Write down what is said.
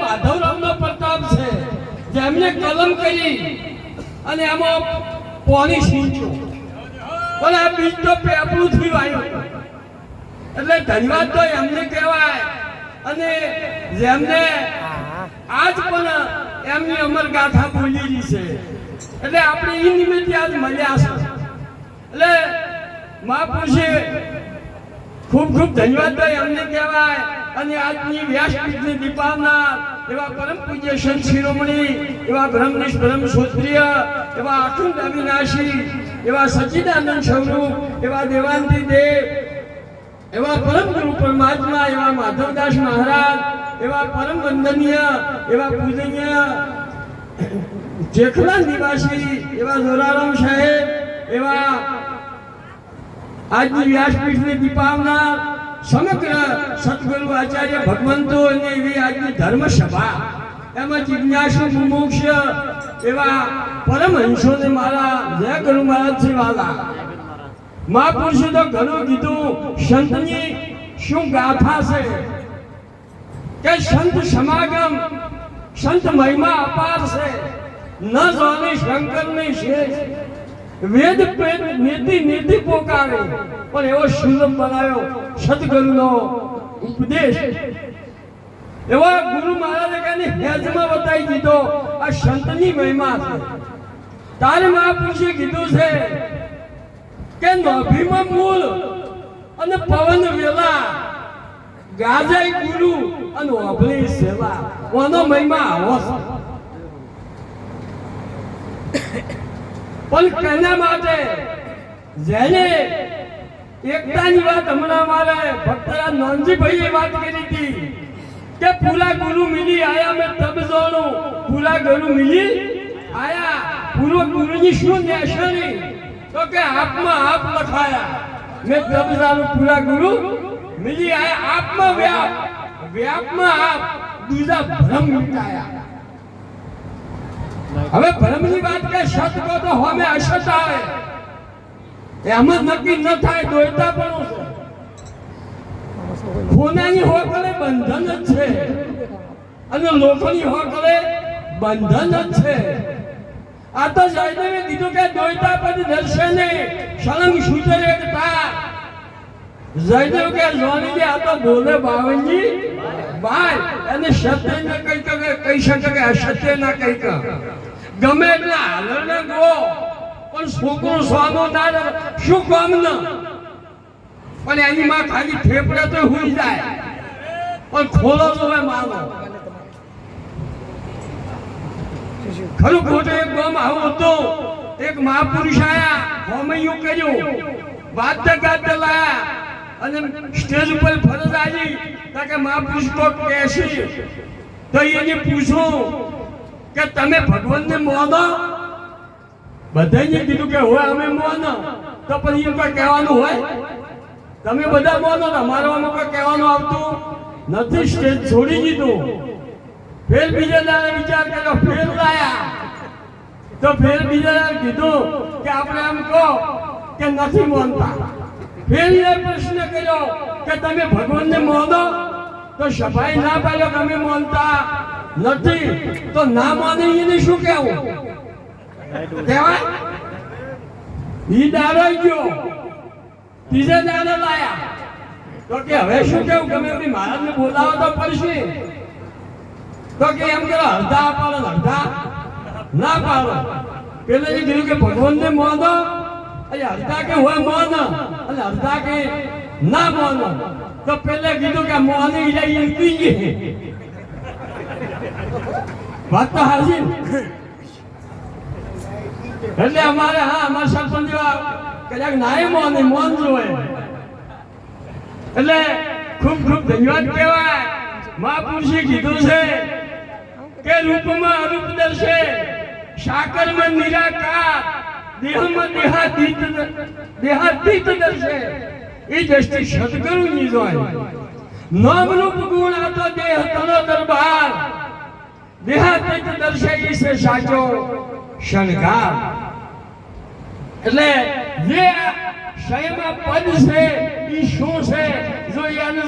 માધવરામનો પ્રતાપ છે, જેમને કલમ કરી અને એમાં પાણી સિંચ્યું, પણ આ બીજ તો પેપલું થયું આવ્યું. એટલે ધન્યવાદ તો એમને કહેવાય. અને જેમને આજ પણ એમની અમર ગાથા બોલેલી છે, એટલે આપણે એ નિમિત્તે આજ મળ્યા છે. એટલે મહાપુરુષે ખૂબ ખૂબ ધન્યવાદ તો એમને કહેવાય. અને આજની વ્યાસપીઠને દીપાવનાર એવા પરમ પૂજ્ય સંત શિરોમણી, એવા બ્રહ્મનિષ્ઠ બ્રહ્મ ક્ષત્રિય, એવા અખંડ અવિનાશી, એવા સચ્ચિદાનંદ સ્વરૂપ, એવા દેવાંતી દેવ, એવા પરમ ગુરુ પરમાત્મા, એવા માધવદાસ મહારાજ, એવા પરમ વંદનીય, એવા પૂજનીય જેખલા નિવાસી, એવા જોરારામ સાહેબ, એવા આજની વ્યાસપીઠને દીપાવનાર સમગ્ર સદગુરુ આચાર્ય ભગવંતો અને એવી આજની ધર્મસભા, એમાં જિજ્ઞાસુ મુમુક્ષ એવા પરમહંસોને મારા જય ગુરુ મહારાજજી વાલા. મહાપુરુષે તો ઘણું કીધું. સંતની શું ગાથા છે કે સંત સમાગમ, સંત મહિમા અપાર છે, ન જાણે શંકરની શેષ. વેદ પેદ નીતિ નીતિ પોકારે, પણ એવો સુલભ બનાવ્યો સદગુરુનો ઉપદેશ. એવો ગુરુ મહારાજે કહીને હેજમાં બતાવી દીધો આ સંતની મહિમા છે. તારે મહાપુરુષે કીધું છે કે નભીમાં મૂળ અને પવન વેલા, ગાજાય ગુરુ અને ઓભળી સેવા. ઓનો મહિમા આવો છે. પણ કેના માટે? જેને એકતાની વાત હમણાં મારે ભક્તરાજ નોનજીભાઈએ વાત કરી હતી કે પૂરા ગુરુ મિલી આયા મેં તબ જોણું, પૂરા ગુરુ મિલી આયા. પૂરો ગુરુની શું નિશાની? તો કે આપમાં આપ લખાયા. મેં તબ જાણું પૂરા ગુરુ મિલી આયા. આપમાં વ્યાપ, વ્યાપમાં આપ, દૂજા ભ્રમ મિટાયા. હવે ભ્રમની વાત કે સત કહો તો હમે અસત આવે, એમ જ નક્કી ન થાય. દોયતા પણ છે. ખૂનાની હોકળે બંધન જ છે અને લોકોની હોકળે બંધન જ છે. આ તો જયદેવે કીધું કે દોયતા પદ દર્શને સળંગ સુતર એક તાર. જયદેવ કે જોની આ તો બોલે બાવનજી બાય, એને સત્ય ન કહી શકે કે અસત્ય ના કહી કે ગમે એટલા હાલરને ગો, પણ છોકરો સ્વાનો ના શું કામ ન. પણ એની માં ખાલી ફેફડે તો હુઈ જાય, પણ ખોલો તો હવે માનો. ખરું ખોટું એક ગામ આવું હતું. એક મહાપુરુષ આયા, હોમૈયું કર્યું, વાદ્ય ગાદ્ય લાયા અને સ્ટેજ ઉપર ફરજ આવી કે મહાપુરુષ તો કહેશે. તો એને પૂછું કે તમે ભગવાનને માનો? બધાને કીધું કે હોય અમે માનો. તો પછી એમ કોઈ કહેવાનું હોય? તમે બધા માનો ને અમારો આમાં કોઈ કહેવાનું આવતું નથી. સ્ટેજ છોડી દીધું. ફેર બીજા દાડે વિચાર કર્યો, ફેર લાયા. તો ફેર બીજા દાડે કીધું કે આપણે એમ કહો કે નથી માનતા. ફેર એ પ્રશ્ન કર્યો કે તમે ભગવાનને માનો? તો સભાએ ના પાડ્યો કે અમે માનતા નથી. તો ના માને એને શું કહેવું કહેવાય? ઈ દાડો ગયો, ત્રીજા દાડે લાયા. તો કે હવે શું કેવું? ગમે તે મહારાજને બોલાવો તો પડશે. તો કે એમ કરો અડધા પાડો, અડધા ના પાડો. પેલે જે કીધું કે ભગવાનને માનો, અડધા કે હોય માન અને અડધા કે ના માનો. તો પેલે કીધું કે મોની લઈ પી વાત તો હાજી. એટલે અમારે હા અમારા સરપંચ કદાચ નાય મોને મોન જોવે. એટલે ખૂબ ખૂબ ધન્યવાદ કહેવાય. મહાપુરુષે કીધું છે કે રૂપમાં અરૂપ દર્શે, સાકરમાં નિરાકાર, દેહમાં દેહાતીત દર્શે. એ દ્રષ્ટિ સદગુરુની જોય. નામ રૂપ ગુણ આ તો દેહ તનો દરબાર, દેહાતીત દર્શે એ છે સાચો શણગાર. એટલે જે સંયમા પદ છે એ શું છે જો એને